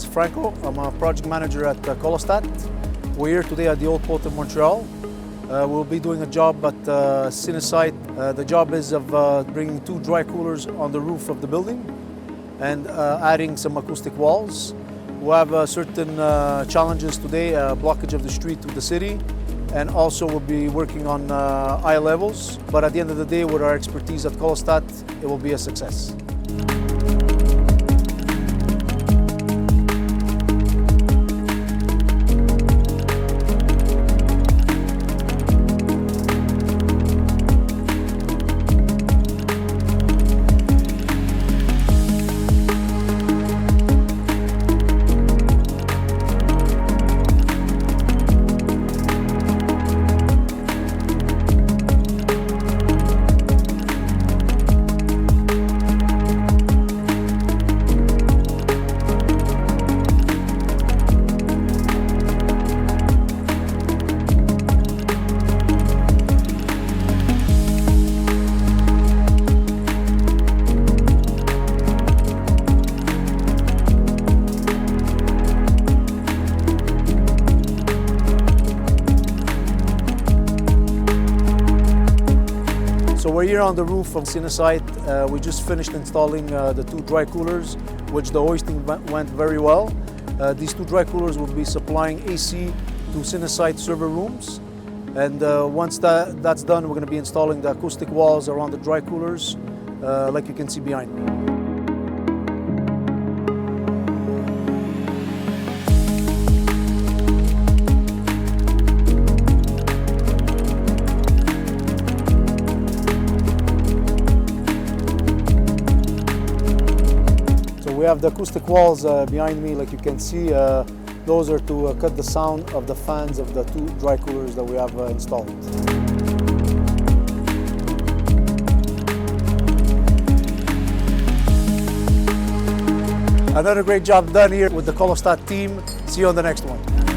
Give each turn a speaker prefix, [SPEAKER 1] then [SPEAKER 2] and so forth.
[SPEAKER 1] is Franco. I'm a project manager at Colostat. We're here today at the old port of Montreal. We'll be doing a job at Cine site. The job is of bringing 2 dry coolers on the roof of the building and adding some acoustic walls. We have certain challenges today, blockage of the street to the city, and also we'll be working on eye levels. But at the end of the day, with our expertise at Colostat, it will be a success. So we're here on the roof of Cine site. We just finished installing the 2 dry coolers, which the hoisting went very well. These 2 dry coolers will be supplying AC to Cine site server rooms. And once that's done, we're going to be installing the acoustic walls around the dry coolers, like you can see behind me. We have the acoustic walls behind me, like you can see. Those are to cut the sound of the fans of the 2 dry coolers that we have installed. Another great job done here with the Colostat team. See you on the next one.